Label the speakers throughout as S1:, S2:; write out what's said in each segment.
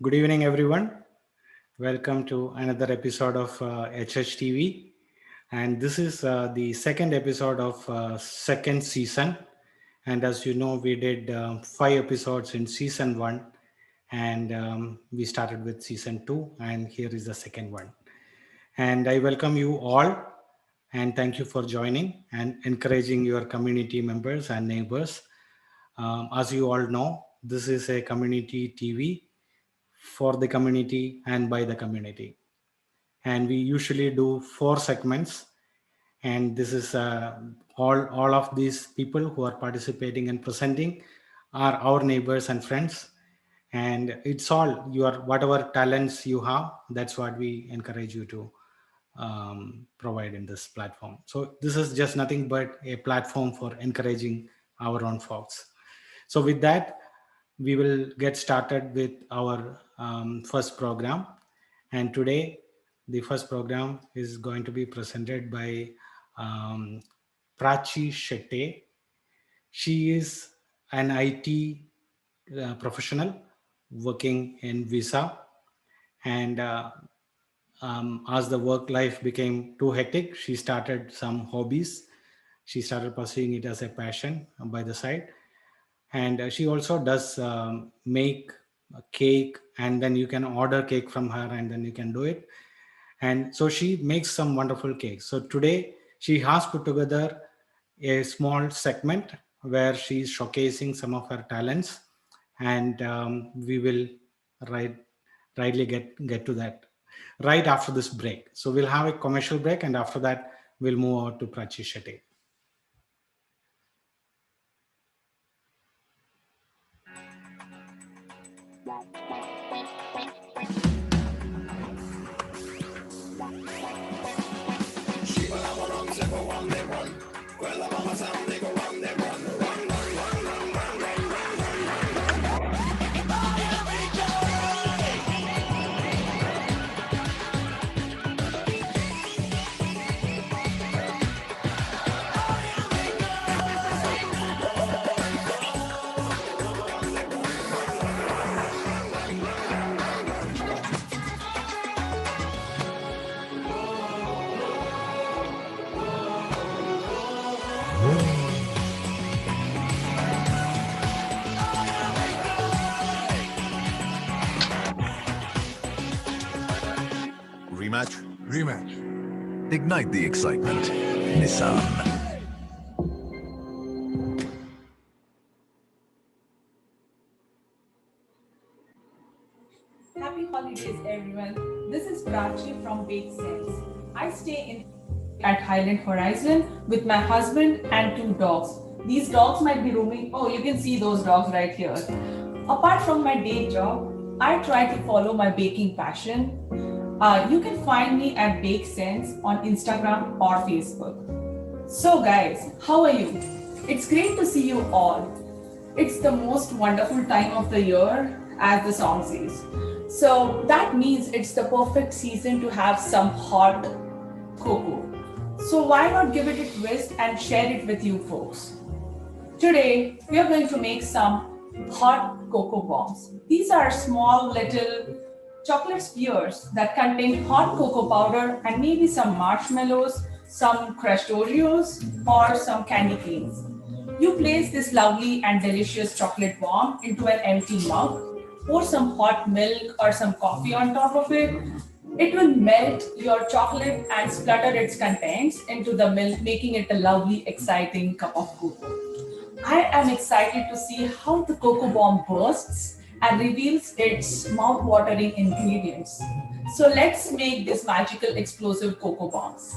S1: Good evening, everyone. Welcome to another episode of HHTV. And this is the second episode of second season. And as you know, we did 5 episodes in season one, and we started with season two, and here is the second one. And I welcome you all, and thank you for joining and encouraging your community members and neighbors. As you all know, this is a community TV for the community and by the community. And we usually do 4 segments. And this is all of these people who are participating and presenting are our neighbors and friends. And it's all your whatever talents you have. That's what we encourage you to provide in this platform. So this is just nothing but a platform for encouraging our own folks. So with that, we will get started with our first program. And today, the first program is going to be presented by um, Prachi Shetty. She is an IT professional working in Visa, and as the work life became too hectic, she started some hobbies. She started pursuing it as a passion by the side, and she also does make a cake, and then you can order cake from her, and then you can do it. And so she makes some wonderful cakes. So today she has put together a small segment where she's showcasing some of her talents, and we will right rightly get to that right after this break. So we'll have a commercial break, and after that we'll move on to Prachi Shetty.
S2: Rematch?
S3: Rematch.
S2: Ignite the excitement. Nissan.
S4: Happy holidays, everyone. This is Prachi from Bake Sense. I stay in at Highland Horizon with my husband and 2 dogs. These dogs might be roaming. Oh, you can see those dogs right here. Apart from my day job, I try to follow my baking passion. You can find me at Bake Sense on Instagram or Facebook. So, guys, how are you? It's great to see you all. It's the most wonderful time of the year, as the song says. So that means it's the perfect season to have some hot cocoa. So why not give it a twist and share it with you folks? Today, we are going to make some hot cocoa bombs. These are small little chocolate spheres that contain hot cocoa powder and maybe some marshmallows, some crushed Oreos, or some candy canes. You place this lovely and delicious chocolate bomb into an empty mug, pour some hot milk or some coffee on top of it. It will melt your chocolate and splatter its contents into the milk, making it a lovely, exciting cup of cocoa. I am excited to see how the cocoa bomb bursts and reveals its mouth-watering ingredients. So let's make this magical explosive cocoa bombs.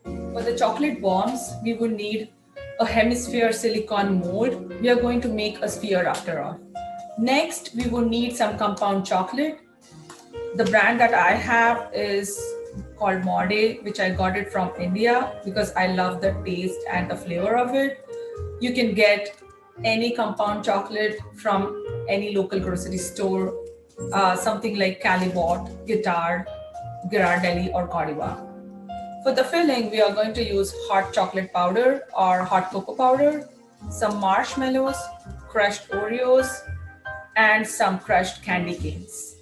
S4: For the chocolate bombs, we would need a hemisphere silicone mold. We are going to make a sphere after all. Next, we will need some compound chocolate. The brand that I have is called Mode, which I got it from India because I love the taste and the flavor of it. You can get any compound chocolate from any local grocery store, something like Calibot, Guitar, Ghirardelli, or Godiva. For the filling, we are going to use hot chocolate powder or hot cocoa powder, some marshmallows, crushed Oreos, and some crushed candy canes.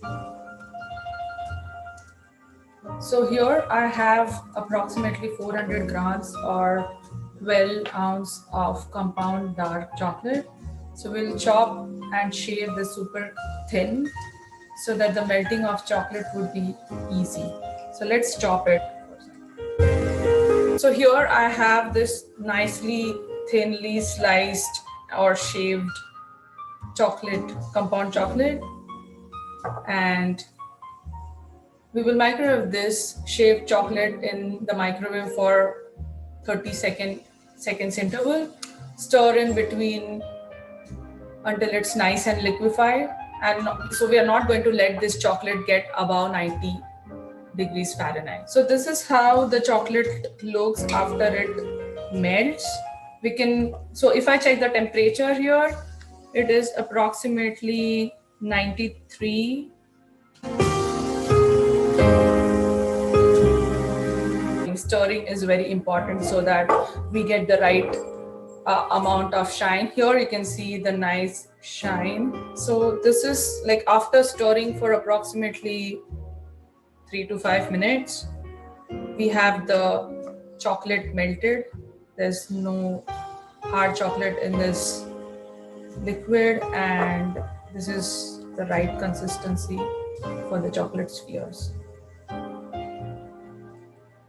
S4: So here I have approximately 400 grams or 12 ounce of compound dark chocolate. So we'll chop and shave this super thin so that the melting of chocolate would be easy. So let's chop it. So here I have this nicely thinly sliced or shaved chocolate, compound chocolate, and we will microwave this shaved chocolate in the microwave for 30 seconds interval. Stir in between until it's nice and liquefied. And so we are not going to let this chocolate get above 90 degrees Fahrenheit. So this is how the chocolate looks after it melts. So if I check the temperature here, it is approximately 93. Stirring is very important so that we get the right amount of shine. Here you can see the nice shine. So this is like after stirring for approximately 3 to 5 minutes, we have the chocolate melted. There's no hard chocolate in this liquid, and this is the right consistency for the chocolate spheres.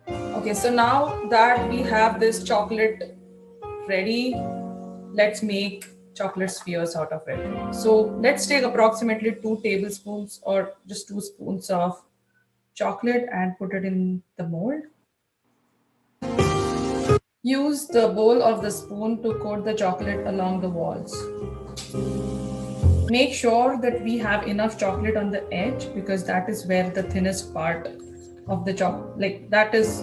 S4: Okay, so now that we have this chocolate ready, let's make chocolate spheres out of it. So let's take approximately 2 tablespoons or just 2 spoons of chocolate and put it in the mold. Use the bowl of the spoon to coat the chocolate along the walls. Make sure that we have enough chocolate on the edge because that is where the thinnest part of the chocolate, that is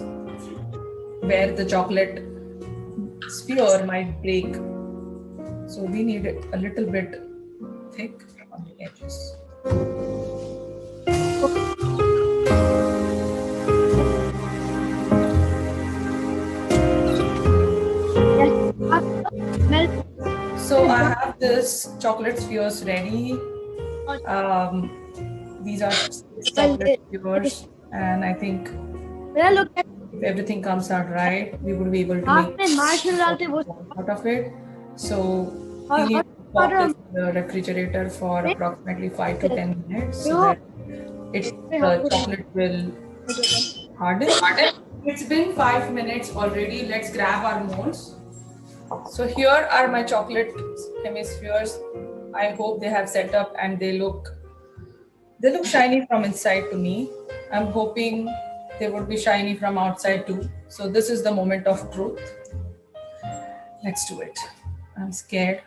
S4: where the chocolate sphere might break. So we need it a little bit thick on the edges. So I have this chocolate spheres ready. These are 6 chocolate spheres, and I think if everything comes out right, we will be able to make out of it. So we need to pop this in the refrigerator for approximately 5 to 10 minutes so that the chocolate will harden. It's been 5 minutes already. Let's grab our molds. So here are my chocolate hemispheres. I hope they have set up and they look shiny from inside to me. I'm hoping they would be shiny from outside too. So this is the moment of truth. Let's do it. I'm scared,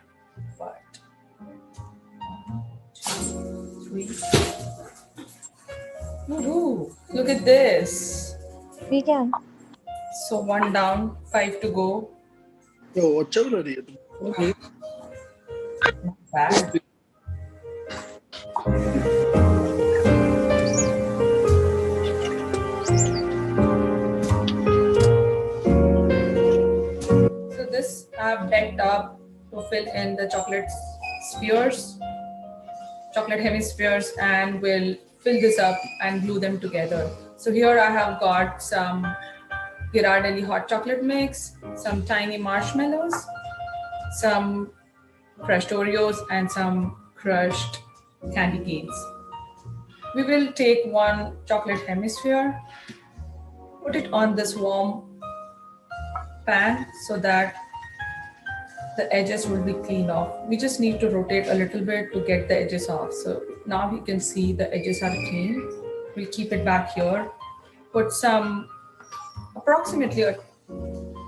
S4: but 1, 2, 3. Woohoo! Look at this.
S3: We can.
S4: So 1 down, 5 to go.
S5: Oh, चल रही है तुम.
S4: Not bad. So this I've decked up to fill in the chocolate spheres, chocolate hemispheres, and we'll fill this up and glue them together. So here I have got some Ghirardelli hot chocolate mix, some tiny marshmallows, some crushed Oreos, and some crushed candy canes. We will take 1 chocolate hemisphere, put it on this warm pan so that the edges will be cleaned off. We just need to rotate a little bit to get the edges off. So now you can see the edges are clean. We'll keep it back here. Put some approximately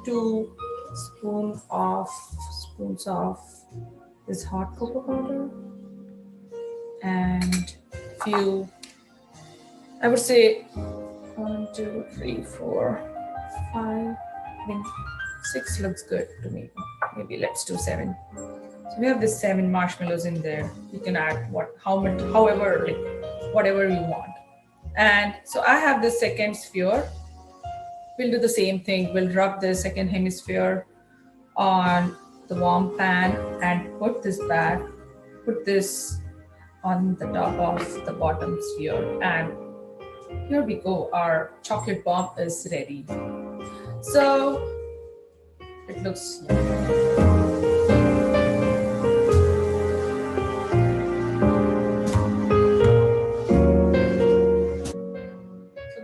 S4: 2 spoons of this hot cocoa powder and few, I would say 1, 2, 3, 4, 5, I think 6 looks good to me. Maybe let's do 7. So we have this 7 marshmallows in there. You can add however, like whatever you want. And so I have the second sphere. We'll do the same thing. We'll rub the second hemisphere on the warm pan and put this on the top of the bottom sphere. And here we go. Our chocolate bomb is ready. So it looks so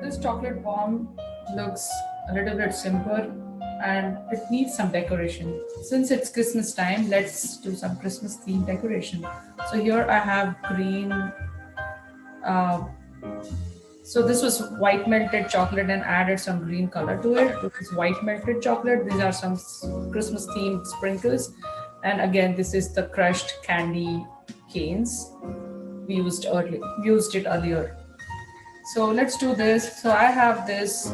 S4: this chocolate bomb looks a little bit simple and it needs some decoration. Since it's Christmas time, let's do some Christmas themed decoration. So here I have green. Uh, so this was white melted chocolate and added some green color to it. This is white melted chocolate. These are some Christmas themed sprinkles. And again, this is the crushed candy canes we used it earlier. So let's do this. So I have this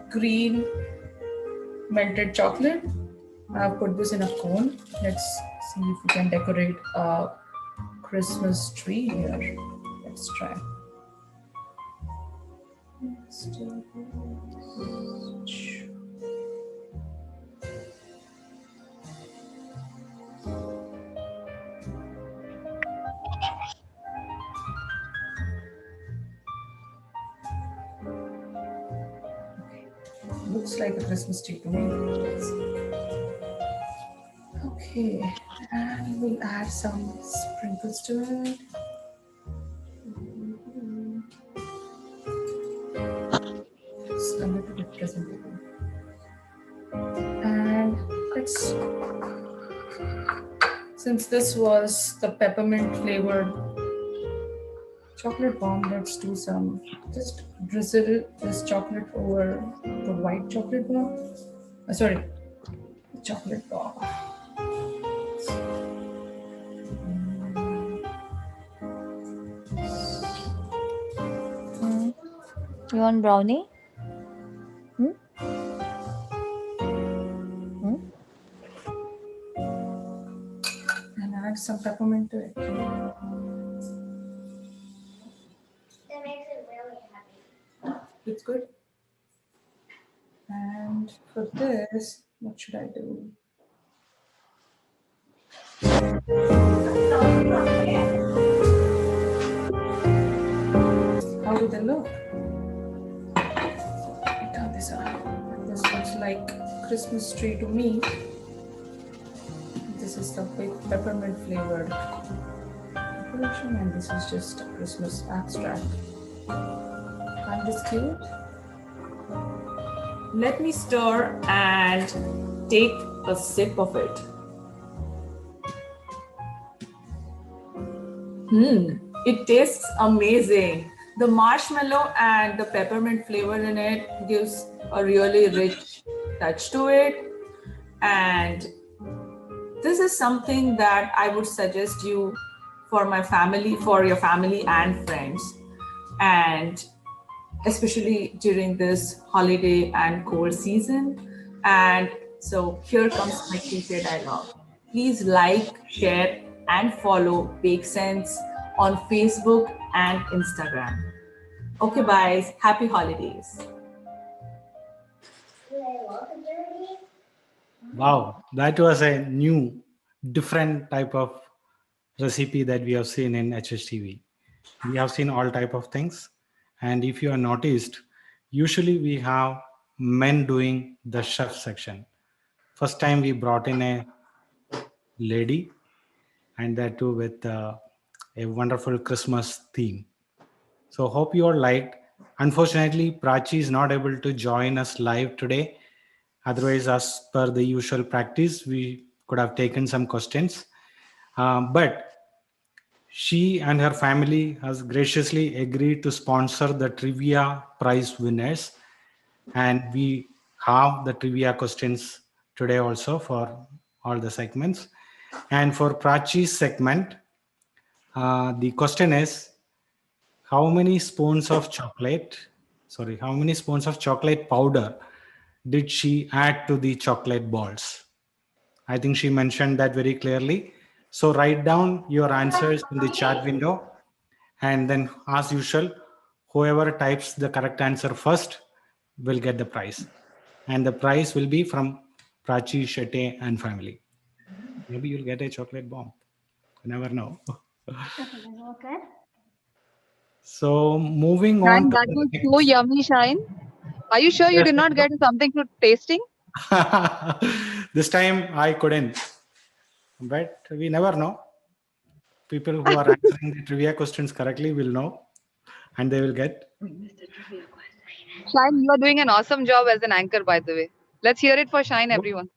S4: green melted chocolate. I've put this in a cone. Let's see if we can decorate a Christmas tree here. Let's try. Let's do this. Looks like a Christmas tree to me. Okay, and we'll add some sprinkles to it. It's a little bit presentable. And let's, since this was the peppermint flavored chocolate bomb, let's do some, just drizzle this chocolate over the white chocolate bomb. Sorry, the chocolate bomb.
S3: You want brownie?
S4: And add some peppermint to it.
S6: That makes it really happy.
S4: It's good. And for this, what should I do? How do they look? Turn this on. This looks like Christmas tree to me. This is the big peppermint flavored decoration, and this is just a Christmas abstract. Find this cute? Let me stir and take a sip of it. It tastes amazing. The marshmallow and the peppermint flavor in it gives a really rich touch to it. And this is something that I would suggest you for my family, for your family and friends. And especially during this holiday and cold season. And so here comes my cliche dialogue. Please like, share, and follow Bake Sense on Facebook and Instagram. Okay, guys, happy holidays.
S6: Do they look dirty?
S1: Wow, that was a new, different type of recipe that we have seen in HHTV. We have seen all type of things, and if you have noticed, usually we have men doing the chef section. First time we brought in a lady, and that too with a wonderful Christmas theme. So hope you all liked. Unfortunately, Prachi is not able to join us live today. Otherwise, as per the usual practice, we could have taken some questions. But she and her family has graciously agreed to sponsor the trivia prize winners. And we have the trivia questions today also for all the segments. And for Prachi's segment, the question is, how many spoons of chocolate powder did she add to the chocolate balls? I think she mentioned that very clearly. So write down your answers in the chat window, and then as usual, whoever types the correct answer first will get the prize. And the prize will be from Prachi, Shetty and family. Maybe you'll get a chocolate bomb. You never know.
S6: Okay.
S1: So moving on
S7: Shine,
S1: to
S7: that
S1: the
S7: was so
S1: next.
S7: yummy, Shine. Are you sure you did not get something to tasting?
S1: This time I couldn't, but we never know. People who are answering the trivia questions correctly will know, and they will get.
S7: Shine, you are doing an awesome job as an anchor, by the way. Let's hear it for Shine, everyone.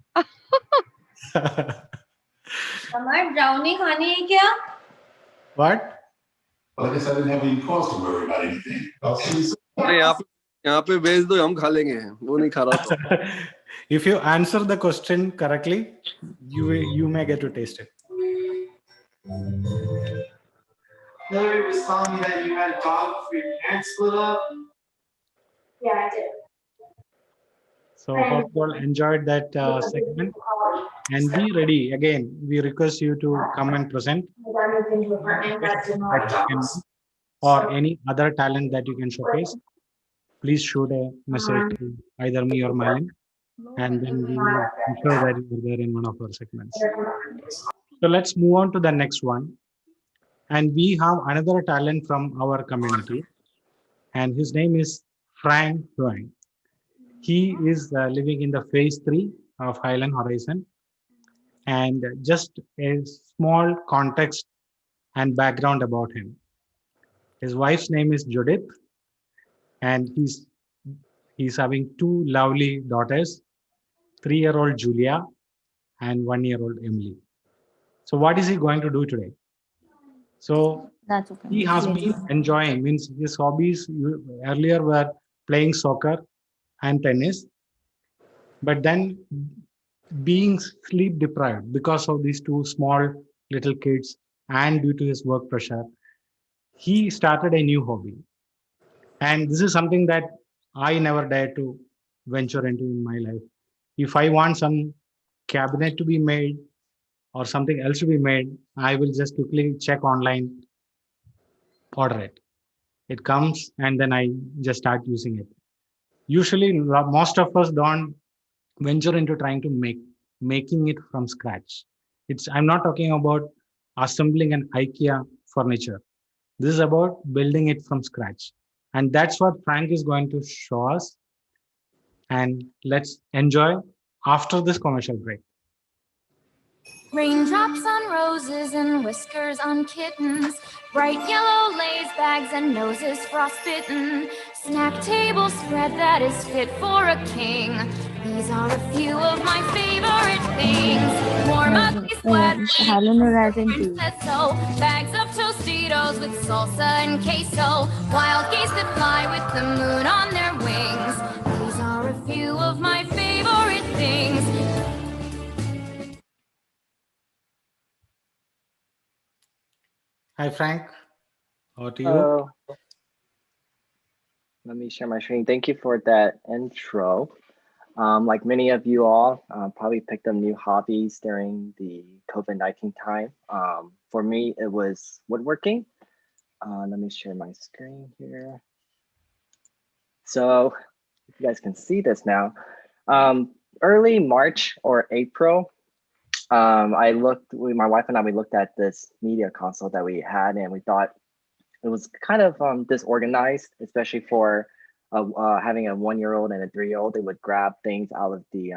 S3: हमारे brownie खानी है क्या?
S1: What?
S2: Well, I guess I didn't have any cause to worry about anything. I'll see you soon.
S8: अरे यहाँ पे भेज दो हम खा लेंगे वो नहीं खा रहा तो
S1: If you answer the question correctly, you may get to taste it.
S9: Hillary was telling me that you had a dog before your parents split up.
S6: Yeah, I did.
S1: So hope you all enjoyed that segment, and be ready. Again, we request you to come and present
S6: I moved into an apartment that did not
S1: that
S6: like
S1: you can
S6: dogs.
S1: do, or any other talent that you can showcase. Please shoot a message to either me or Malin, and then we will ensure that you are there in one of our segments. So let's move on to the next one. And we have another talent from our community, and his name is Frank Huang. He is living in the phase 3 of Highland Horizon. And just a small context and background about him. His wife's name is Judith, and he's having two lovely daughters, 3-year-old Julia and 1-year-old Emily. So what is he going to do today? So
S3: That's okay.
S1: he has been enjoying, means his hobbies earlier were playing soccer and tennis, but then being sleep deprived because of these two small little kids and due to his work pressure, he started a new hobby. And this is something that I never dared to venture into in my life. If I want some cabinet to be made or something else to be made, I will just quickly check online, order it. It comes, and then I just start using it. Usually, most of us don't venture into trying to making it from scratch. I'm not talking about assembling an IKEA furniture. This is about building it from scratch. And that's what Frank is going to show us. And let's enjoy after this commercial break.
S10: Raindrops on roses and whiskers on kittens, bright yellow lace bags and noses frostbitten, snack table spread that is fit for a king. These are a few of my favorite things. Warm ugly sweaters,
S3: Highland Horizon 2.
S10: princess bags of Tostitos with salsa and queso, wild geese that fly with the moon on their wings. These are a few of my favorite things.
S1: Hi, Frank. Over to you.
S11: Hello. Let me share my screen. Thank you for that intro. Like many of you all, probably picked up new hobbies during the COVID-19 time. For me, it was woodworking. Let me share my screen here. So if you guys can see this now, early March or April, my wife and I, we looked at this media console that we had, and we thought it was kind of disorganized, especially for having a 1-year-old and a 3-year-old. They would grab things out of the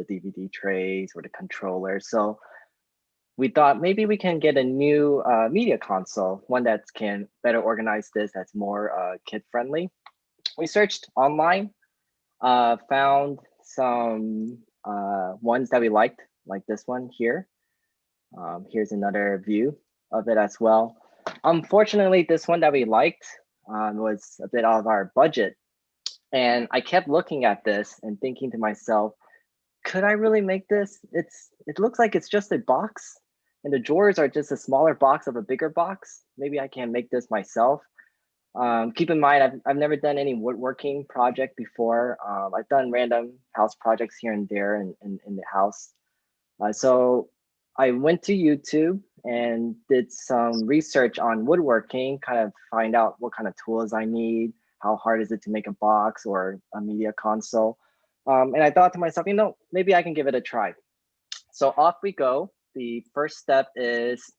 S11: DVD trays or the controller. So we thought maybe we can get a new media console, one that can better organize this, that's more kid-friendly. We searched online, found some ones that we liked, like this one here. Here's another view of it as well. Unfortunately, this one that we liked was a bit out of our budget. And I kept looking at this and thinking to myself, could I really make this? It looks like it's just a box, and the drawers are just a smaller box of a bigger box. Maybe I can make this myself. Keep in mind, I've never done any woodworking project before. I've done random house projects here and there in the house. So I went to YouTube and did some research on woodworking, kind of find out what kind of tools I need, how hard is it to make a box or a media console. And I thought to myself, maybe I can give it a try. So off we go. The first step is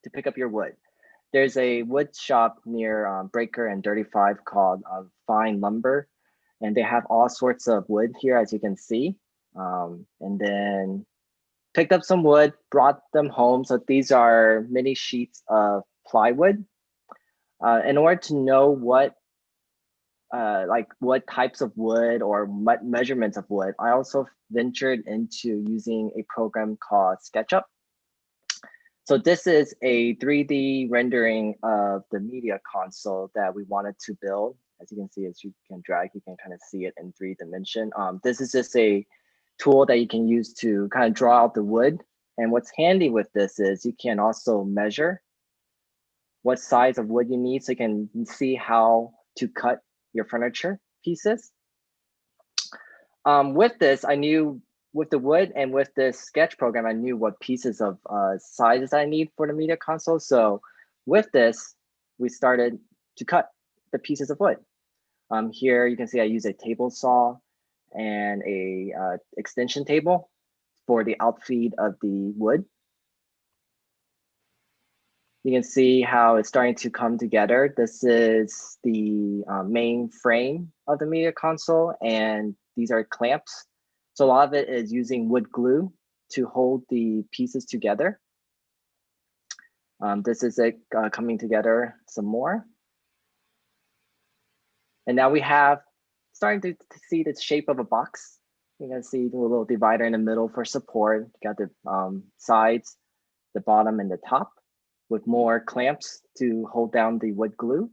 S11: to pick up your wood. There's a wood shop near Breaker and 35 called Fine Lumber, and they have all sorts of wood here, as you can see. And then picked up some wood, brought them home. So these are mini sheets of plywood. In order to know what types of wood or what measurements of wood, I also ventured into using a program called SketchUp. So this is a 3D rendering of the media console that we wanted to build. As you can see, as you can drag, you can kind of see it in 3 dimension. This is just a tool that you can use to kind of draw out the wood. And what's handy with this is you can also measure what size of wood you need, so you can see how to cut your furniture pieces. With this, I knew with the wood and with this sketch program, I knew what pieces of sizes I need for the media console. So with this, we started to cut the pieces of wood. Here you can see I use a table saw and a extension table for the outfeed of the wood. You can see how it's starting to come together. This is the main frame of the media console, and these are clamps. So a lot of it is using wood glue to hold the pieces together. This is it coming together some more. And now we have starting to see the shape of a box. You can see the little divider in the middle for support. You got the sides, the bottom, and the top, with more clamps to hold down the wood glue.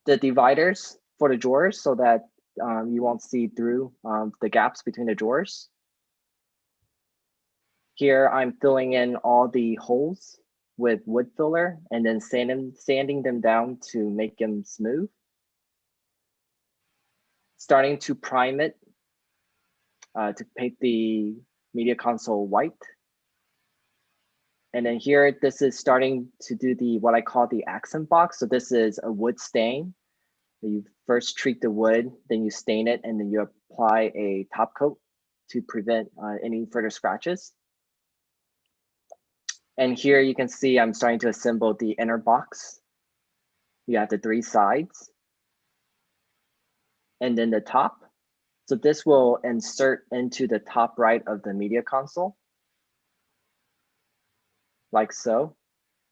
S11: The dividers for the drawers so that you won't see through the gaps between the drawers. Here I'm filling in all the holes with wood filler and then sanding them down to make them smooth. Starting to prime it to paint the media console white. And then here, this is starting to do what I call the accent box. So this is a wood stain. You first treat the wood, then you stain it, and then you apply a top coat to prevent any further scratches. And here you can see I'm starting to assemble the inner box. You have the 3 sides and then the top. So this will insert into the top right of the media console, like so.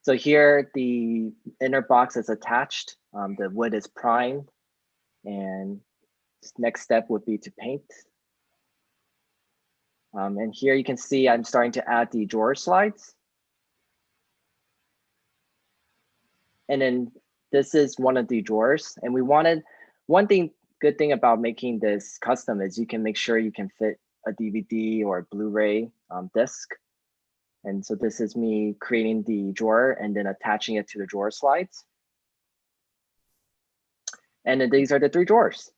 S11: So here the inner box is attached, the wood is primed, and next step would be to paint. And here you can see I'm starting to add the drawer slides. And then this is one of the drawers. And we wanted, good thing about making this custom is you can make sure you can fit a DVD or a Blu-ray disc. And so this is me creating the drawer and then attaching it to the drawer slides. And then these are the 3 drawers.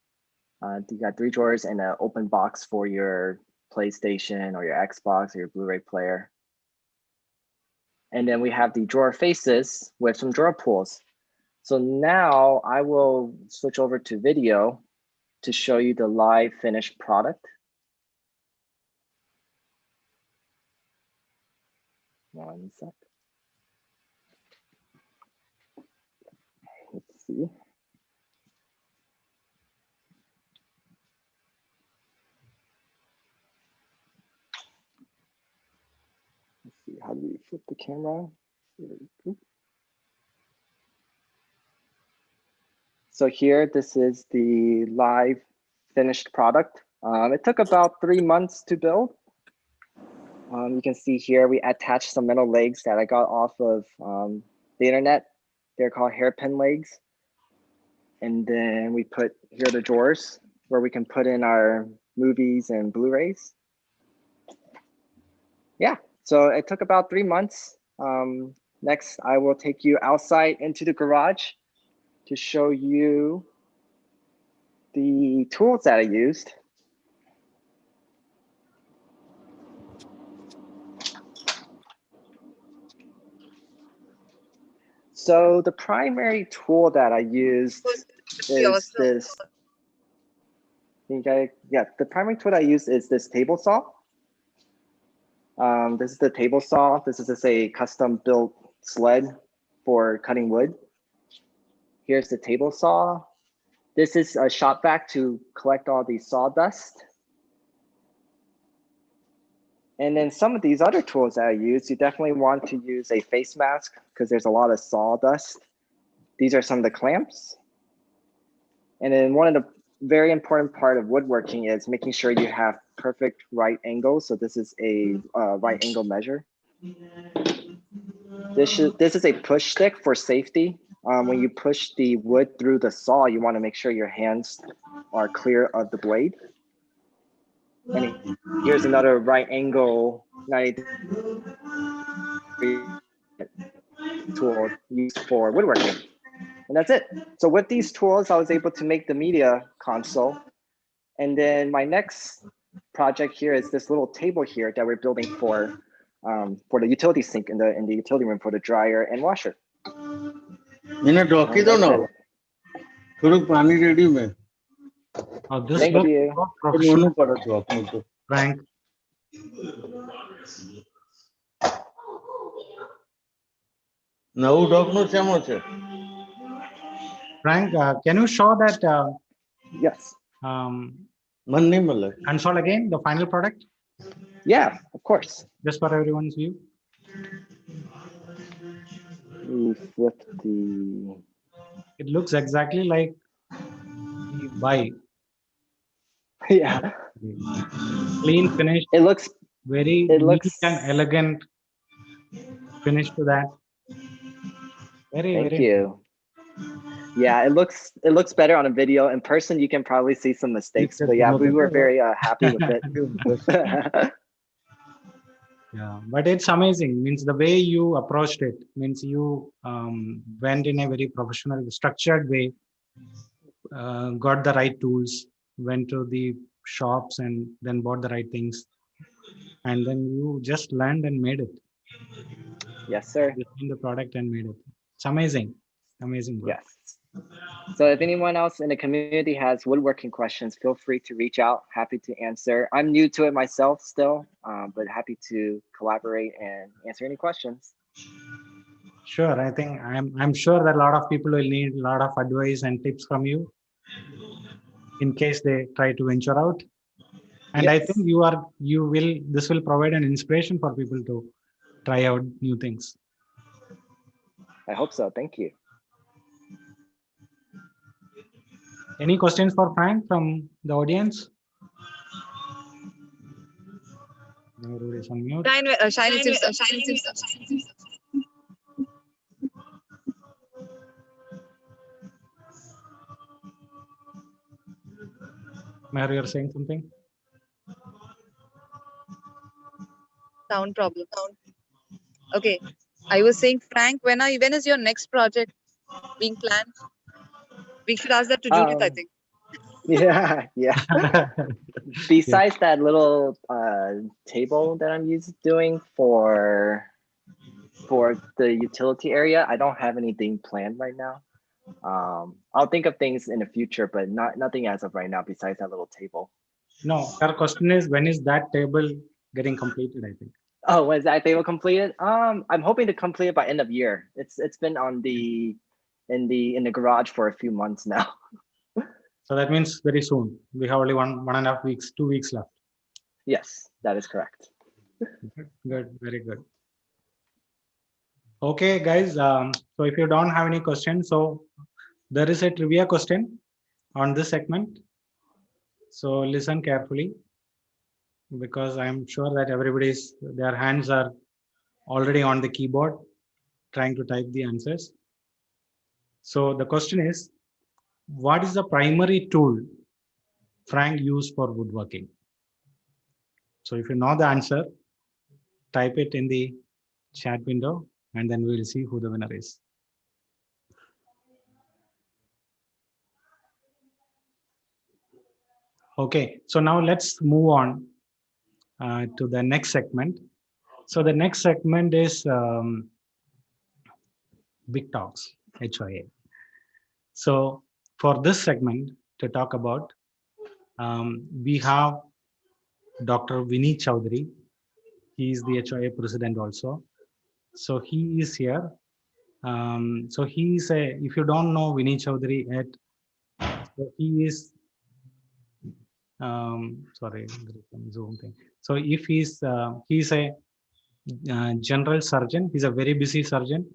S11: You got 3 drawers and an open box for your PlayStation or your Xbox or your Blu-ray player. And then we have the drawer faces with some drawer pulls. So now I will switch over to video to show you the live finished product. One sec. Let's see. Let's see, how do we flip the camera? So here, this is the live finished product. It took about 3 months to build. You can see here, we attached some metal legs that I got off of the internet. They're called hairpin legs. And then we put, here are the drawers where we can put in our movies and Blu-rays. Yeah, so it took about 3 months. Next, I will take you outside into the garage to show you the tools that I used. So the primary tool that I used is this. The primary tool I used is this table saw. This is the table saw. This is just a custom built sled for cutting wood. Here's the table saw. This is a shop vac to collect all the sawdust. And then some of these other tools that I use, you definitely want to use a face mask because there's a lot of sawdust. These are some of the clamps. And then one of the very important part of woodworking is making sure you have perfect right angles. So this is a right angle measure. This is a push stick for safety. When you push the wood through the saw, you want to make sure your hands are clear of the blade. And here's another right angle 90 tool used for woodworking. And that's it. So with these tools, I was able to make the media console. And then my next project here is this little table here that we're building for the utility sink in the utility room for the dryer and washer.
S12: मैंने ढोकी दो ना थोड़ा पानी ready में
S1: This
S11: Thank
S1: looks
S11: you.
S1: so professional,
S12: दोनों पड़ा तो आपने तो
S1: Frank.
S12: नऊ ढोकनो चमो छे
S1: Frank, can you show that
S11: Yes.
S12: मन नहीं मिले
S1: console again, the final product,
S11: Yeah, of course.
S1: just for everyone's view?
S11: We flip the.
S1: It looks exactly like the buy.
S11: Yeah.
S1: Clean finish,
S11: It looks.
S1: very
S11: It
S1: neat
S11: looks.
S1: and elegant finish to that.
S11: Thank you. Yeah, it looks better on a video. In person, you can probably see some mistakes, but yeah, we were very happy with it.
S1: Yeah, but it's amazing. Means the way you approached it means you went in a very professional, structured way, got the right tools, went to the shops and then bought the right things, and then you just learned and made it.
S11: Yes, sir.
S1: Designed the product and made it. It's amazing, amazing work.
S11: Yes. So if anyone else in the community has woodworking questions, feel free to reach out. Happy to answer. I'm new to it myself still, but happy to collaborate and answer any questions.
S1: Sure, I think I'm sure that a lot of people will need a lot of advice and tips from you in case they try to venture out. And I
S11: Yes.
S1: think this will provide an inspiration for people to try out new things.
S11: I hope so. Thank you.
S1: Any questions for Frank from the audience? Everybody is on mute.
S7: Shine, it seems.
S1: Mary, you're saying something?
S7: Sound problem. Okay, I was saying, Frank, when is your next project being planned? We should ask that to Judith, I think.
S11: Yeah. Besides that little table that I'm doing for the utility area, I don't have anything planned right now. I'll think of things in the future, but nothing as of right now besides that little table.
S1: No, our question is, when is that table getting completed, I think?
S11: Oh, was that table completed? I'm hoping to complete it by end of year. It's been on in the garage for a few months now.
S1: So that means very soon. We have only 1.5 weeks, 2 weeks left.
S11: Yes, that is correct.
S1: Good, very good. Okay, guys. So if you don't have any questions, so there is a trivia question on this segment. So listen carefully, because I'm sure that their hands are already on the keyboard trying to type the answers. So the question is, what is the primary tool Frank used for woodworking? So if you know the answer, type it in the chat window, and then we will see who the winner is. Okay, so now let's move on to the next segment. So the next segment is Big Talks, HOA. So for this segment to talk about, we have Dr. Vinny Chowdhury, He is the HOA president also. So he is here. So he is a, if you don't know Vinny Chaudhary yet, so he is, sorry, there is some Zoom thing. So if he's a general surgeon, he's a very busy surgeon,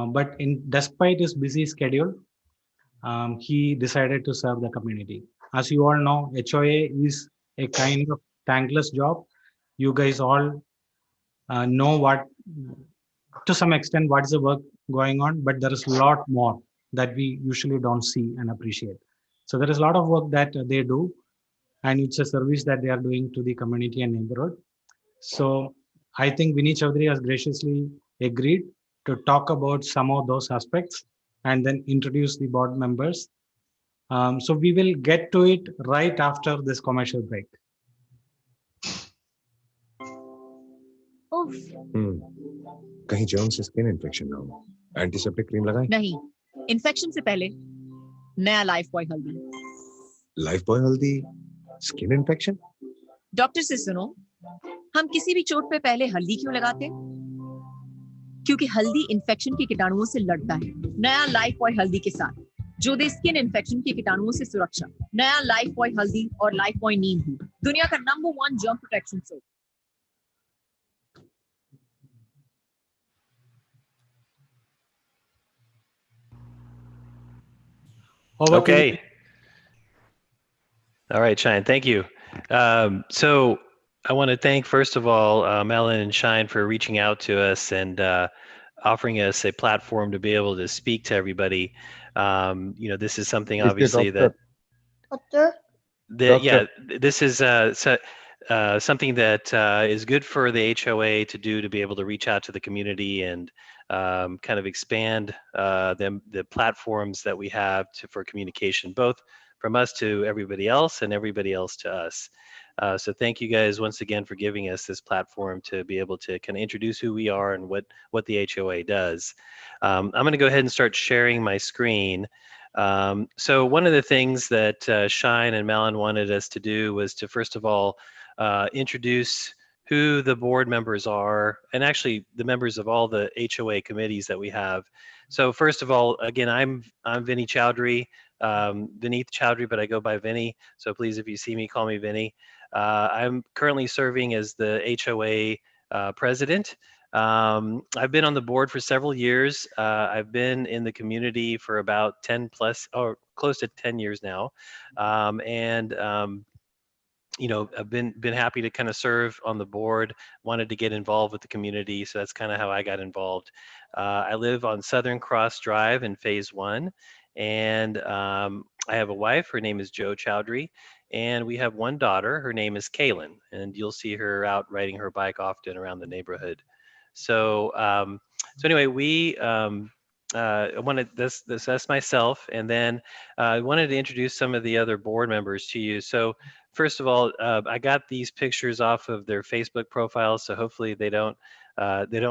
S1: but despite his busy schedule, he decided to serve the community. As you all know, HOA is a kind of thankless job. You guys all know what, to some extent, what is the work going on, but there is a lot more that we usually don't see and appreciate. So there is a lot of work that they do, and it's a service that they are doing to the community and neighborhood. So I think Vinny Chaudhary has graciously agreed to talk about some of those aspects and then introduce the board members. So we will get to it right after this commercial break.
S13: कहीं germ से skin infection ना हो, antiseptic cream लगाएं?
S14: नहीं, infection से पहले नया life boy हल्दी।
S13: लाइफ बॉय हल्दी स्किन इन्फेक्शन?
S14: डॉक्टर से सुनो, हम किसी भी चोट पे पहले हल्दी क्यों लगाते? क्योंकि हल्दी इन्फेक्शन के कीटाणुओं से लड़ता है। नया लाइफ बॉय हल्दी के साथ जो दे स्किन इन्फेक्शन के कीटाणुओं से सुरक्षा। नया लाइफ बॉय हल्दी और लाइफ बॉय नीम, दुनिया का number 1 germ protection soap.
S15: Okay. All right, Shine, thank you. So I want to thank, first of all, Melon and Shine for reaching out to us and offering us a platform to be able to speak to everybody. This is something obviously that, yeah, this is something that is good for the HOA to do, to be able to reach out to the community and kind of expand the platforms that we have for communication, both from us to everybody else and everybody else to us. So thank you guys once again for giving us this platform to be able to kind of introduce who we are and what the HOA does. I'm going to go ahead and start sharing my screen. So one of the things that Shine and Malin wanted us to do was to, first of all, introduce who the board members are, and actually the members of all the HOA committees that we have. So first of all, again, I'm Vinny Chaudhary, Vineeth Chaudhary, but I go by Vinny. So please, if you see me, call me Vinny. I'm currently serving as the HOA president. I've been on the board for several years. I've been in the community for about 10 plus, or close to 10 years now. I've been happy to kind of serve on the board, wanted to get involved with the community. So that's kind of how I got involved. I live on Southern Cross Drive in Phase 1. And I have a wife, her name is Jo Chaudhary. And we have one daughter, her name is Kaylin. And you'll see her out riding her bike often around the neighborhood. So, anyway, we I wanted that's myself, and then I wanted to introduce some of the other board members to you. So first of all, I got these pictures off of their Facebook profiles, so hopefully they don't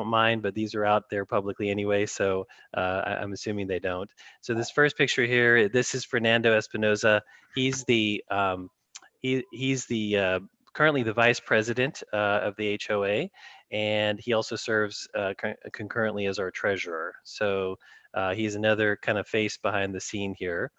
S15: mind, but these are out there publicly anyway, so I'm assuming they don't. So this first picture here, this is Fernando Espinoza. He's the currently the vice president of the HOA, and he also serves concurrently as our treasurer. So he's another kind of face behind the scene here.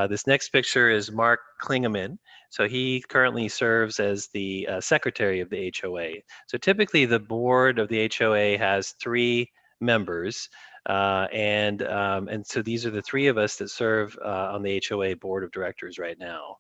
S15: This next picture is Mark Klingeman. So he currently serves as the secretary of the HOA. So typically the board of the HOA has 3 members. And so these are the 3 of us that serve on the HOA board of directors right now.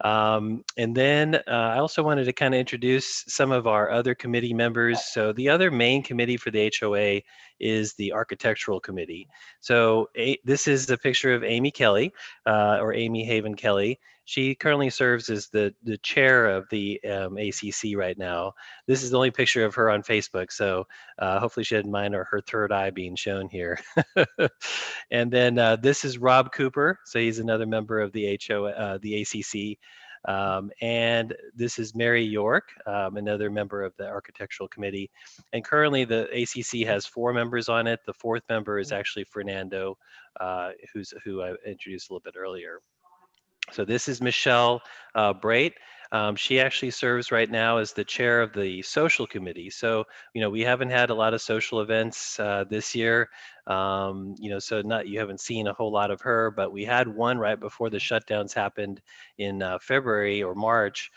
S15: And then I also wanted to kind of introduce some of our other committee members. So the other main committee for the HOA is the architectural committee. So this is the picture of Amy Kelly, or Amy Haven Kelly. She currently serves as the chair of the ACC right now. This is the only picture of her on Facebook, so hopefully she didn't mind her third eye being shown here. And then this is Rob Cooper, so he's another member of the HOA, the ACC. And this is Mary York, another member of the architectural committee. And currently the ACC has 4 members on it. The 4th member is actually Fernando, who I introduced a little bit earlier. So this is Michelle Brait. She actually serves right now as the chair of the social committee. So, we haven't had a lot of social events this year. So you haven't seen a whole lot of her, but we had one right before the shutdowns happened in February or March,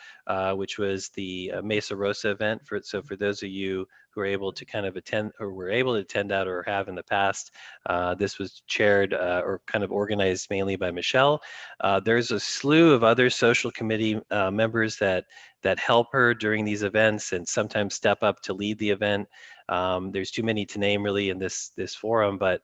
S15: which was the Mesa Rosa event. So for those of you who are able to kind of attend or were able to attend that or have in the past, this was chaired or kind of organized mainly by Michelle. There's a slew of other social committee members that help her during these events and sometimes step up to lead the event. There's too many to name really in this forum, but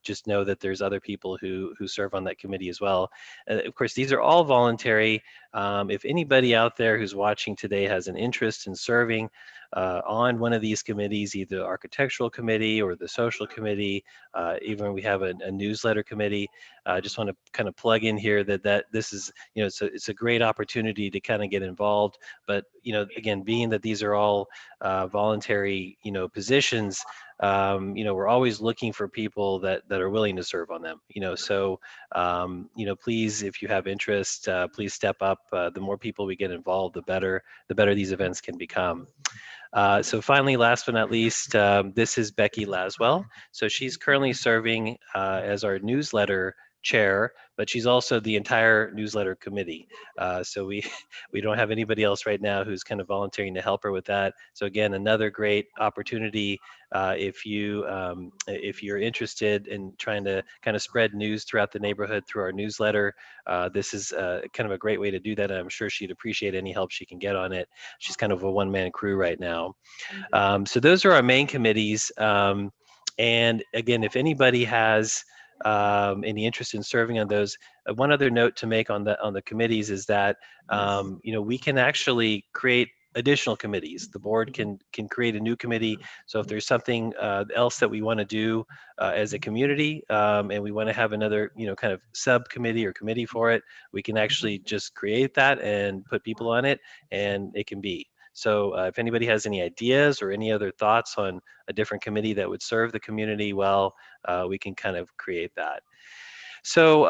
S15: just know that there's other people who serve on that committee as well. Of course, these are all voluntary. If anybody out there who's watching today has an interest in serving on one of these committees, either the architectural committee or the social committee, even we have a newsletter committee. I just want to kind of plug in here that this is, it's a great opportunity to kind of get involved. But, again, being that these are all voluntary, positions, we're always looking for people that are willing to serve on them, so, please, if you have interest, please step up. The more people we get involved, the better these events can become. So finally, last but not least, this is Becky Laswell. So she's currently serving as our newsletter chair, but she's also the entire newsletter committee. So we don't have anybody else right now who's kind of volunteering to help her with that. So again, another great opportunity if you're interested in trying to kind of spread news throughout the neighborhood through our newsletter. This is kind of a great way to do that. I'm sure she'd appreciate any help she can get on it. She's kind of a one-man crew right now. So those are our main committees. And again, if anybody has any interest in serving on those, one other note to make on the committees is that we can actually create additional committees. The board can create a new committee. So if there's something else that we want to do as a community, and we want to have another kind of subcommittee or committee for it, we can actually just create that and put people on it, and it can be. So if anybody has any ideas or any other thoughts on a different committee that would serve the community well, we can kind of create that. So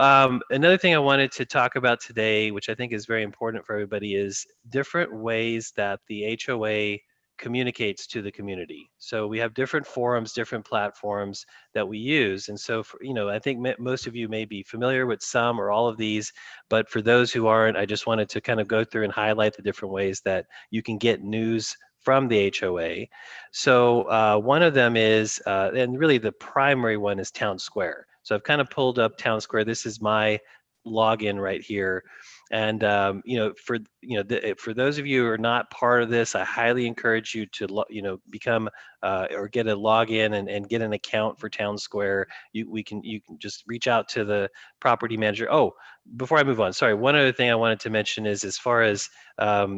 S15: another thing I wanted to talk about today, which I think is very important for everybody, is different ways that the HOA communicates to the community. So we have different forums, different platforms that we use. And so, I think most of you may be familiar with some or all of these, but for those who aren't, I just wanted to kind of go through and highlight the different ways that you can get news from the HOA. So one of them is, and really the primary one is Town Square. So I've kind of pulled up Town Square. This is my login right here. And for those of you who are not part of this, I highly encourage you to become or get a login and get an account for Town Square. You can just reach out to the property manager. Oh, before I move on, sorry, one other thing I wanted to mention is, as far as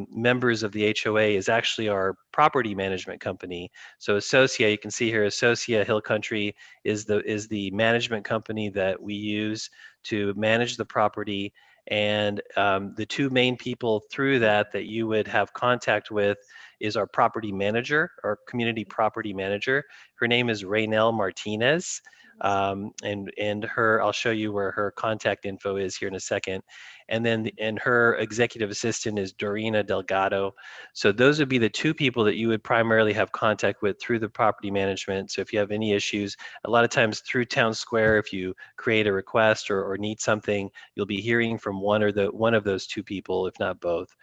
S15: members of the HOA, is actually our property management company. So Associa, you can see here, Associa Hill Country is the management company that we use to manage the property. And the two main people through that you would have contact with is our property manager, our community property manager. Her name is Raynell Martinez. And I'll show you where her contact info is here in a second. And then her executive assistant is Dorina Delgado. So those would be the two people that you would primarily have contact with through the property management. So if you have any issues, a lot of times through Town Square, if you create a request or need something, you'll be hearing from one of those two people, if not both.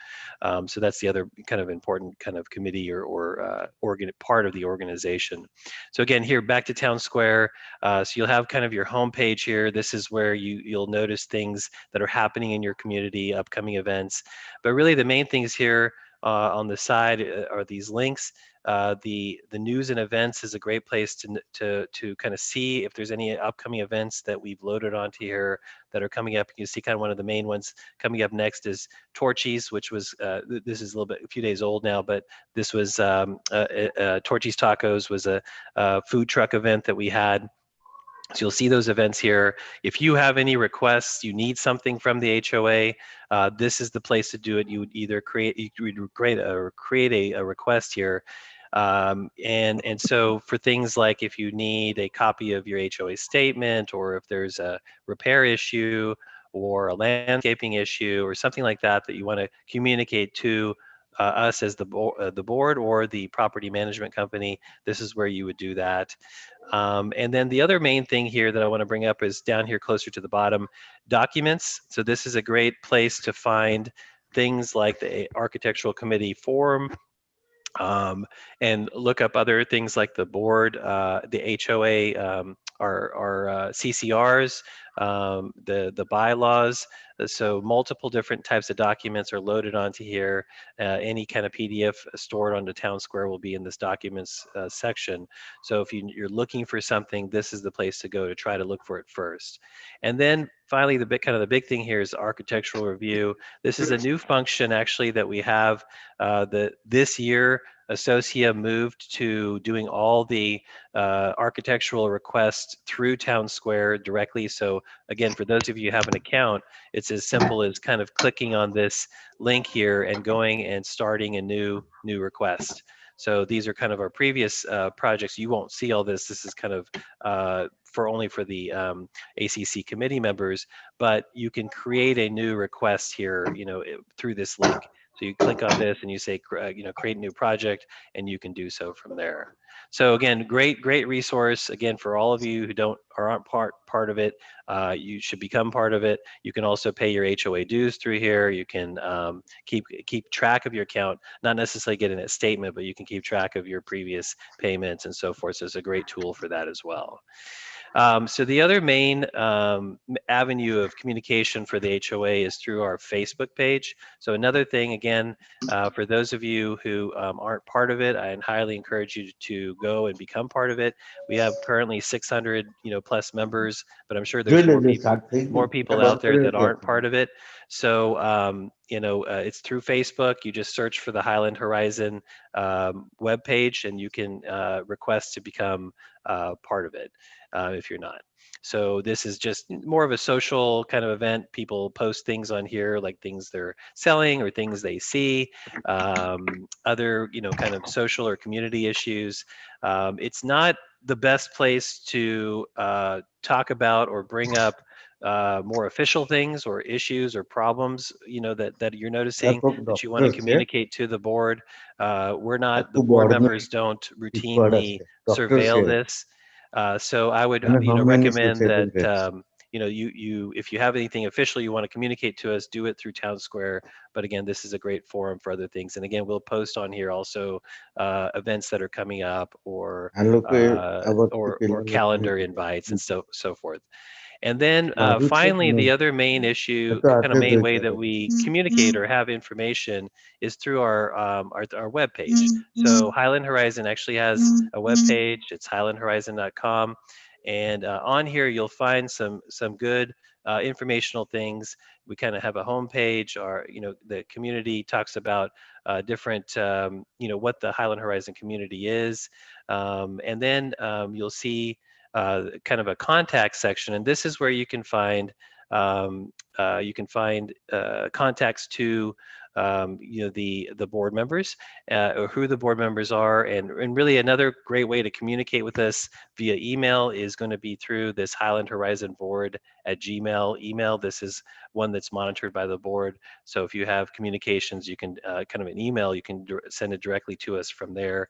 S15: So that's the other kind of important kind of committee or part of the organization. So again, here back to Town Square. So you'll have kind of your home page here. This is where you'll notice things that are happening in your community, upcoming events. But really the main things here on the side are these links. The news and events is a great place to kind of see if there's any upcoming events that we've loaded onto here that are coming up. You see kind of one of the main ones coming up next is Torchy's, which was, this is a few days old now, but this was Torchy's Tacos was a food truck event that we had. So you'll see those events here. If you have any requests, you need something from the HOA, this is the place to do it. You would either create a request here. And so for things like if you need a copy of your HOA statement, or if there's a repair issue, or a landscaping issue or something like that that you want to communicate to us as the board or the property management company, this is where you would do that. And then the other main thing here that I want to bring up is down here closer to the bottom, documents. So this is a great place to find things like the architectural committee form, and look up other things like the board, the HOA, our CCRs, the bylaws. So multiple different types of documents are loaded onto here. Any kind of PDF stored on the town square will be in this documents section. So if you're looking for something, this is the place to go to try to look for it first. And then finally, the big thing here is architectural review. This is a new function actually that we have this year. Associa moved to doing all the architectural requests through Town Square directly. So again, for those of you who have an account, it's as simple as kind of clicking on this link here and going and starting a new request. So these are kind of our previous projects. You won't see all this. This is kind of only for the ACC committee members, but you can create a new request here, through this link. So you click on this and you say, create a new project, and you can do so from there. So again, great resource. Again, for all of you who aren't part of it, you should become part of it. You can also pay your HOA dues through here. You can keep track of your account, not necessarily getting a statement, but you can keep track of your previous payments and so forth. So it's a great tool for that as well. So the other main avenue of communication for the HOA is through our Facebook page. So another thing, again, for those of you who aren't part of it, I highly encourage you to go and become part of it. We have currently 600 plus members, but I'm sure there's more people out there that aren't part of it. So it's through Facebook. You just search for the Highland Horizon webpage, and you can request to become part of it. If you're not. So this is just more of a social kind of event. People post things on here, like things they're selling or things they see, other, kind of social or community issues. It's not the best place to talk about or bring up more official things or issues or problems, that you're noticing that you want to communicate to the board. The board members don't routinely surveil this. So I would, recommend that, if you have anything official you want to communicate to us, do it through Town Square. But again, this is a great forum for other things. And again, we'll post on here also events that are coming up or calendar invites and so forth. And then finally, the other main issue, kind of main way that we communicate or have information is through our web page. So Highland Horizon actually has a web page. It's highlandhorizon.com, and on here you'll find some good informational things. We kind of have a home page. The community talks about different, what the Highland Horizon community is, and then you'll see kind of a contact section, and this is where you can find contacts to the board members, or who the board members are, and really another great way to communicate with us via email is going to be through this Highland Horizon board at Gmail email. This is one that's monitored by the board. So if you have communications, you can kind of an email, you can send it directly to us from there.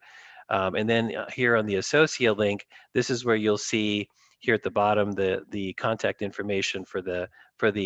S15: And then here on the Associa link, this is where you'll see here at the bottom the contact information for the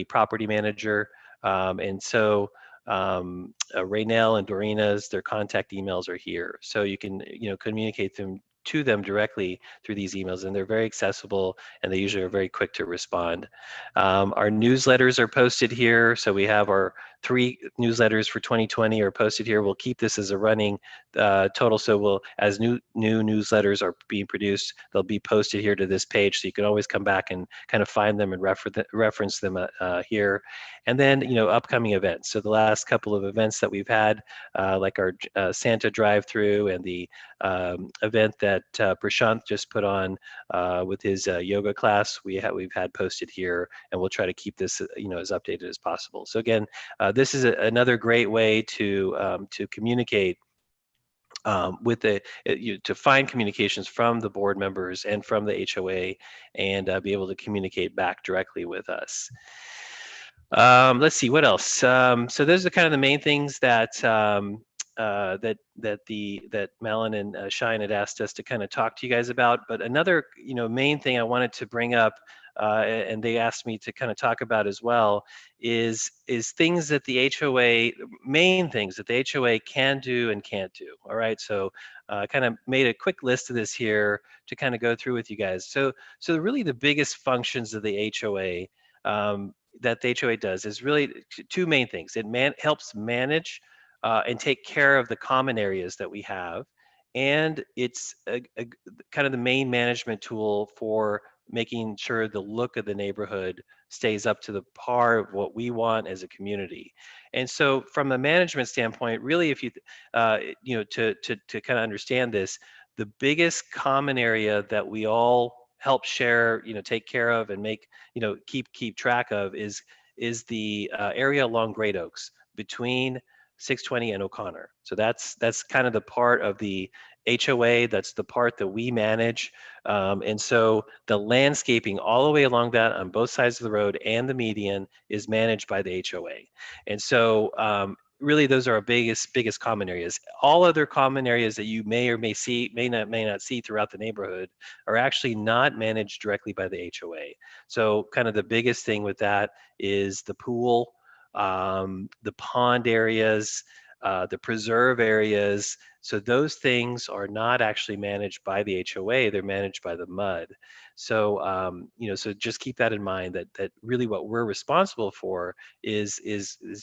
S15: property manager. And so Raynell and Dorina's, their contact emails are here. So you can communicate to them directly through these emails, and they're very accessible, and they usually are very quick to respond. Our newsletters are posted here. So we have our 3 newsletters for 2020 are posted here. We'll keep this as a running total. So as new newsletters are being produced, they'll be posted here to this page. So you can always come back and kind of find them and reference them here. And then, upcoming events. So the last couple of events that we've had, like our Santa drive-through and the event that Prashant just put on with his yoga class, we've had posted here, and we'll try to keep this as updated as possible. So again, this is another great way to communicate to find communications from the board members and from the HOA, and be able to communicate back directly with us. Let's see what else. So those are kind of the main things that that Malin and Shine had asked us to kind of talk to you guys about. But another main thing I wanted to bring up, and they asked me to kind of talk about as well, is things that the HOA, main things that the HOA can do and can't do. All right, so kind of made a quick list of this here to kind of go through with you guys. So really the biggest functions of the HOA. That the HOA does is really two main things. It helps manage and take care of the common areas that we have, and it's kind of the main management tool for making sure the look of the neighborhood stays up to the par of what we want as a community. And so, from a management standpoint, really, if you to kind of understand this, the biggest common area that we all help share, take care of and make, keep track of is the area along Great Oaks between 620 and O'Connor. So that's kind of the part of the HOA. That's the part that we manage. And so the landscaping all the way along that on both sides of the road and the median is managed by the HOA. And so really those are our biggest common areas. All other common areas that you may or may not see throughout the neighborhood are actually not managed directly by the HOA. So kind of the biggest thing with that is the pool, the pond areas, the preserve areas. So those things are not actually managed by the HOA; they're managed by the MUD. So so just keep that in mind. That really what we're responsible for is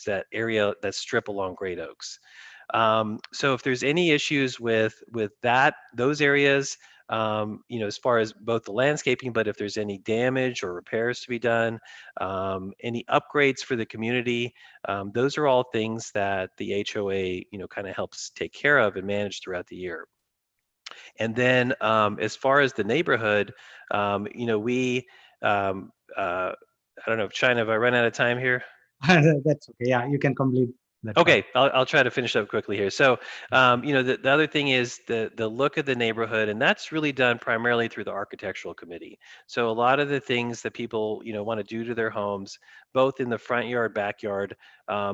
S15: that area, that strip along Great Oaks. So if there's any issues with those areas, as far as both the landscaping, but if there's any damage or repairs to be done, any upgrades for the community, those are all things that the HOA, kind of helps take care of and manage throughout the year. And then as far as the neighborhood, we, I don't know, China, have I run out of time here?
S1: That's okay. Yeah, you can complete that.
S15: Okay, I'll try to finish up quickly here. So, the other thing is the look of the neighborhood, and that's really done primarily through the architectural committee. So a lot of the things that people want to do to their homes, both in the front yard, backyard,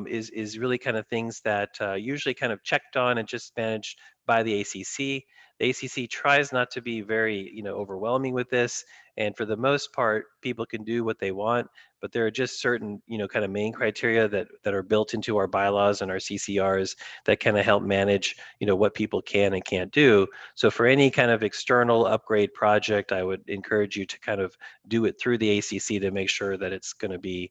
S15: is really kind of things that usually kind of checked on and just managed by the ACC. The ACC tries not to be very overwhelming with this, and for the most part, people can do what they want. But there are just certain, kind of main criteria that are built into our bylaws and our CCRs that kind of help manage, what people can and can't do. So for any kind of external upgrade project, I would encourage you to kind of do it through the ACC to make sure that it's going to be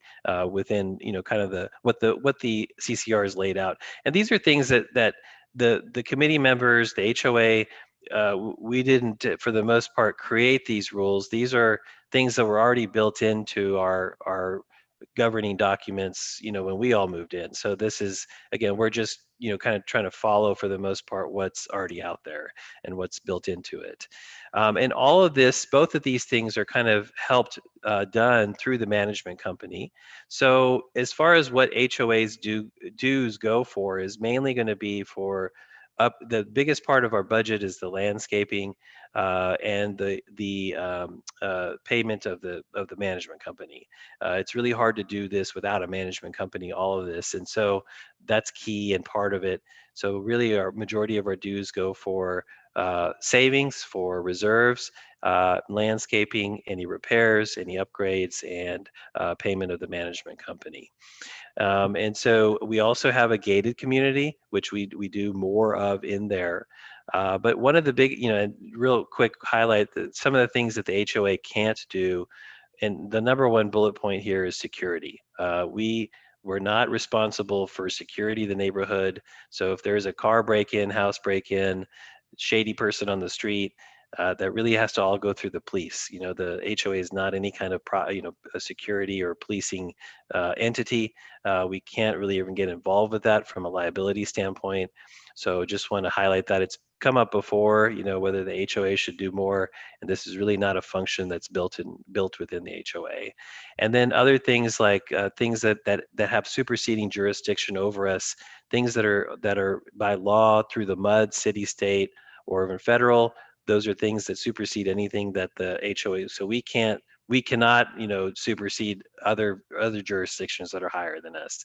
S15: within, kind of what the CCR is laid out. And these are things that the committee members, the HOA, we didn't, for the most part, create these rules. These are things that were already built into our governing documents, when we all moved in. So this is, again, we're just, kind of trying to follow, for the most part, what's already out there and what's built into it. And all of this, both of these things are kind of helped done through the management company. So as far as what HOAs dues go for is mainly going to be for the biggest part of our budget is the landscaping and the payment of the management company. It's really hard to do this without a management company, all of this, and so that's key and part of it. So really, our majority of our dues go for savings, for reserves, landscaping, any repairs, any upgrades, and payment of the management company. And so we also have a gated community, which we do more of in there. But one of the big, real quick highlight that some of the things that the HOA can't do, and the number one bullet point here is security. We're not responsible for security of the neighborhood. So if there's a car break-in, house break-in, shady person on the street, that really has to all go through the police. The HOA is not any kind of a security or policing entity. We can't really even get involved with that from a liability standpoint. So just want to highlight that. It's come up before, whether the HOA should do more, and this is really not a function that's built within the HOA. And then other things like things that have superseding jurisdiction over us, things that are by law through the MUD, city, state, or even federal. Those are things that supersede anything that the HOA. So we can't we cannot, supersede other jurisdictions that are higher than us.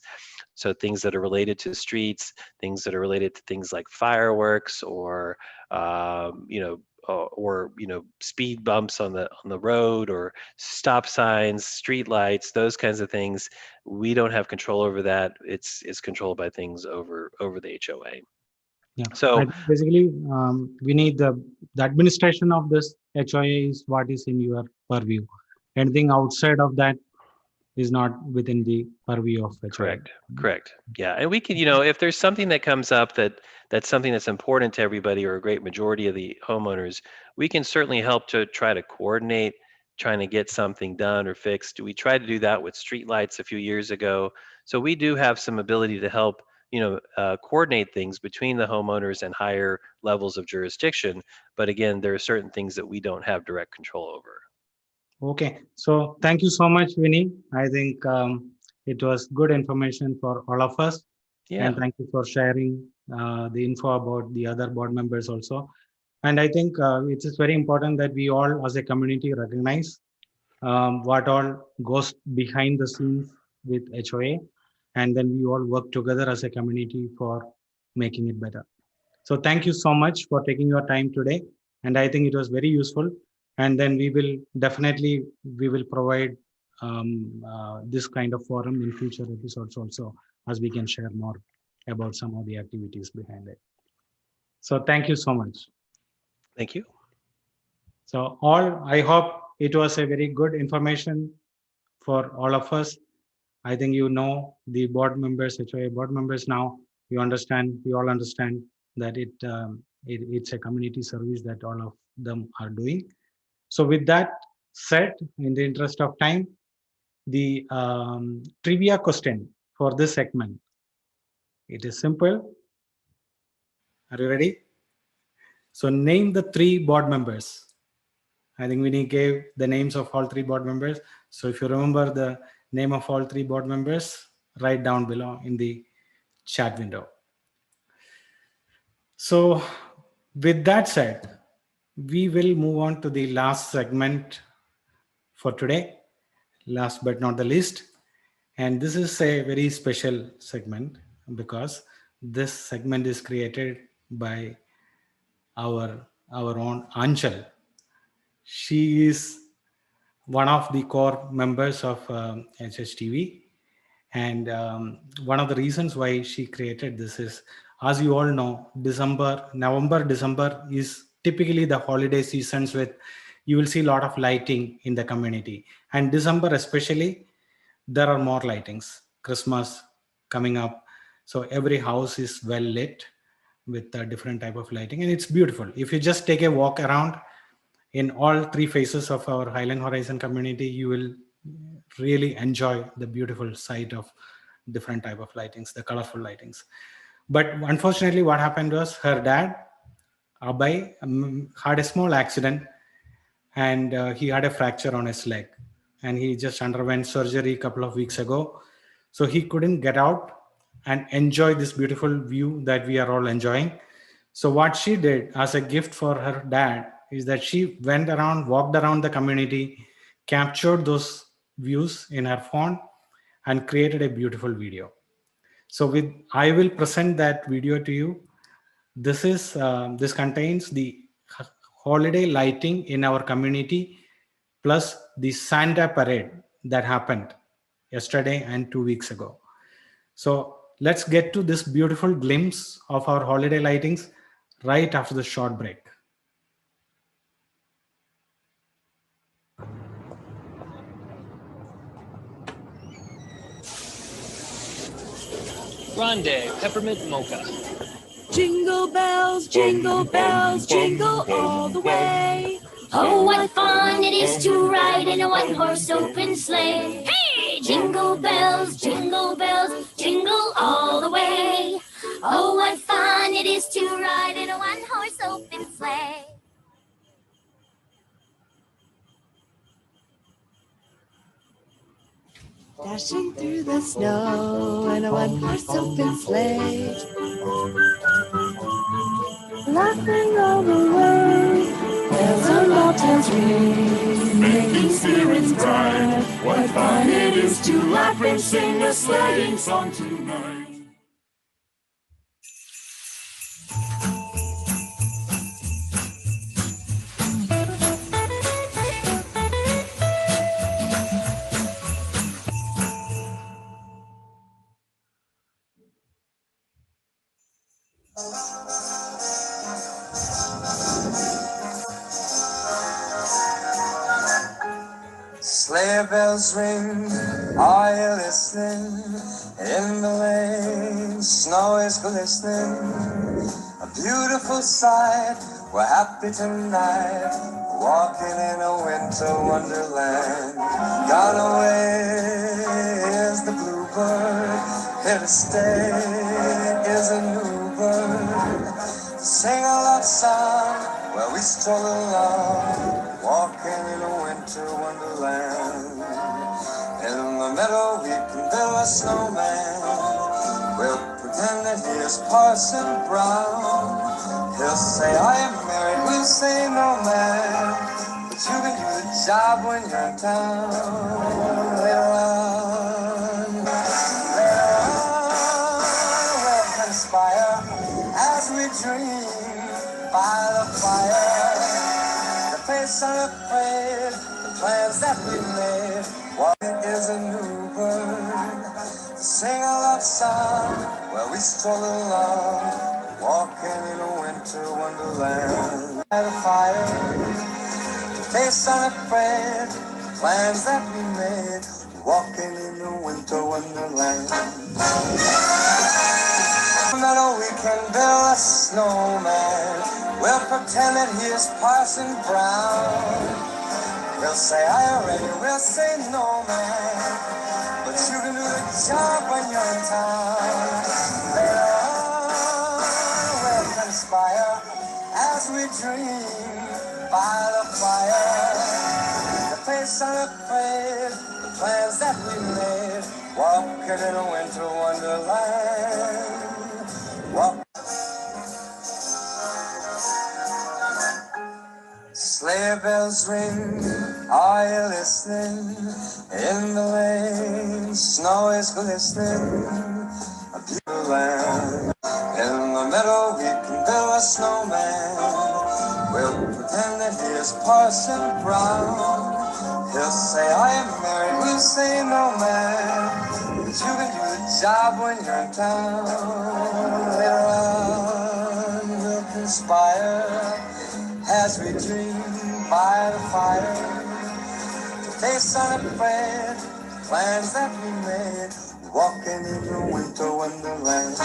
S15: So things that are related to streets, things that are related to things like fireworks, or speed bumps on the road, or stop signs, street lights, those kinds of things. We don't have control over that. It's controlled by things over the HOA.
S1: Yeah.
S15: So
S1: I think basically, we need the administration of this HOA is what is in your purview. Anything outside of that is not within the purview of HOA.
S15: Correct. Yeah, and we can, if there's something that comes up that's something that's important to everybody, or a great majority of the homeowners, we can certainly help to try to coordinate trying to get something done or fixed. We tried to do that with streetlights a few years ago. So we do have some ability to help, coordinate things between the homeowners and higher levels of jurisdiction. But again, there are certain things that we don't have direct control over.
S1: Okay, so thank you so much, Vinny. I think it was good information for all of us.
S15: Yeah.
S1: And thank you for sharing the info about the other board members also. And I think it is very important that we all as a community recognize what all goes behind the scenes with HOA, and then we all work together as a community for making it better. So thank you so much for taking your time today. And I think it was very useful. And then we will provide this kind of forum in future episodes also, as we can share more about some of the activities behind it. So thank you so much.
S15: Thank you.
S1: So I hope it was a very good information for all of us. I think the board members, HOA board members now, we all understand that it's a community service that all of them are doing. So with that said, in the interest of time, the trivia question for this segment, it is simple. Are you ready? So name the 3 board members. I think Vinny gave the names of all 3 board members. So if you remember the name of all 3 board members, write down below in the chat window. So with that said, we will move on to the last segment for today, last but not the least. And this is a very special segment because this segment is created by our own Anchal. She is one of the core members of HHTV. And one of the reasons why she created this is, as you all know, November, December is typically the holiday seasons with, you will see a lot of lighting in the community. And December especially, there are more lightings, Christmas coming up. So every house is well lit with a different type of lighting, and it's beautiful. If you just take a walk around in all 3 phases of our Highland Horizon community, you will really enjoy the beautiful sight of different type of lightings, the colorful lightings. But unfortunately, what happened was her dad, Abhay, had a small accident, and he had a fracture on his leg, and he just underwent surgery a couple of weeks ago. So he couldn't get out and enjoy this beautiful view that we are all enjoying. So what she did as a gift for her dad is that she went around, walked around the community, captured those views in her phone, and created a beautiful video. So I will present that video to you. This contains the holiday lighting in our community, plus the Santa parade that happened yesterday and 2 weeks ago. So let's get to this beautiful glimpse of our holiday lightings right after the short break.
S16: Grande Peppermint Mocha.
S17: Jingle bells, jingle all the way.
S10: Oh, what fun it is to ride in a one-horse open sleigh. Hey! Jingle bells, jingle all the way. Oh, what fun it is to ride in a one-horse open sleigh.
S17: Dashing through the snow in a one-horse open sleigh. Laughing all the way. Bells on bobtails bells ring, making spirits bright. What fun it is to laugh and sing a sleighing song tonight.
S18: Sleigh bells ring, are you listening? In the lane, snow is glistening. A beautiful sight, we're happy tonight, walking in a winter wonderland. Gone away is the bluebird, here to stay is a new bird. Sing a love song while we stroll along, walking in a winter wonderland. In the meadow we can build a snowman. We'll pretend that he is Parson Brown. He'll say I am married, we'll say no man, but you can do the job when you're in town. Later on, we'll conspire as we dream by the fire. The face unafraid, the plans that we made. What is a new bird? Sing a love song while we stroll along, walking in a winter wonderland. By the fire, the face unafraid, the plans that we made. Walking in a winter wonderland. Meadow we can build a snowman. We'll pretend that he is Parson Brown. We'll say I already, we'll say no man, but you can do the job when you're in town. Later on we'll conspire as we dream by the fire. The face unafraid, the plans that we made, walking in a winter wonderland. Walk. Sleigh bells ring, are you listening? In the lane, snow is glistening. A beautiful land. In the meadow we can build a snowman. We'll pretend that he is Parson Brown. He'll say I am married, we'll say no man, but you can do the job when you're in town. Later on we'll conspire as we dream by the fire, to face unafraid, plans that we made, walking in the winter wonderland.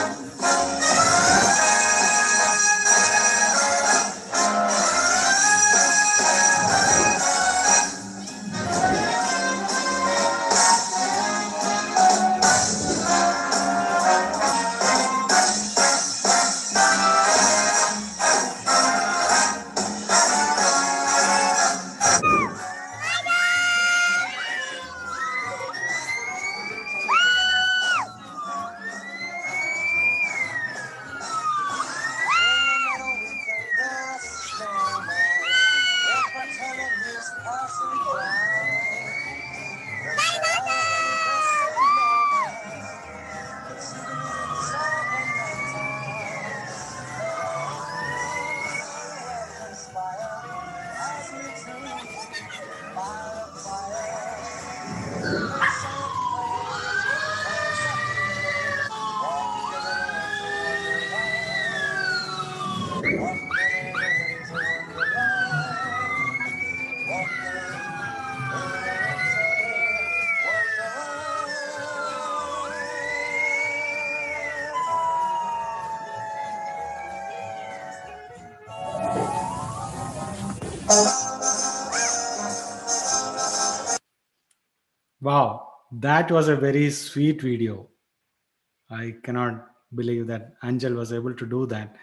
S1: Wow, that was a very sweet video. I cannot believe that Angel was able to do that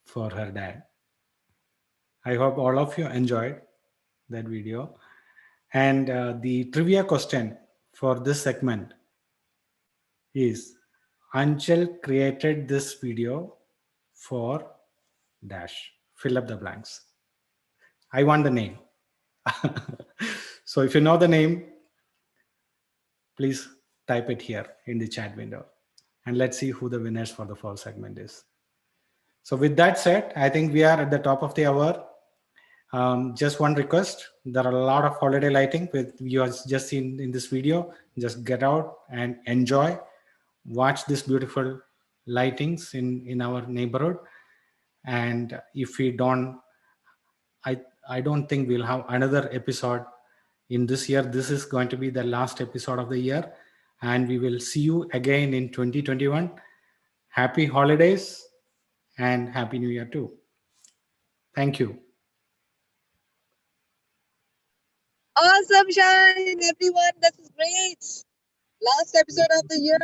S1: for her dad. I hope all of you enjoyed that video. And the trivia question for this segment is Angel created this video for dash. Fill up the blanks. I want the name. So if you know the name, please type it here in the chat window. And let's see who the winners for the fall segment is. So with that said, I think we are at the top of the hour. Just one request. There are a lot of holiday lighting with you have just seen in this video. Just get out and enjoy. Watch this beautiful lightings in our neighborhood. And if we don't, I don't think we'll have another episode in this year. This is going to be the last episode of the year. And we will see you again in 2021. Happy holidays and Happy New Year too. Thank you.
S7: Awesome, Shine, everyone. This is great. Last episode of the year.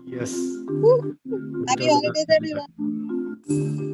S1: Yes.
S7: Woo. Happy holidays, everyone.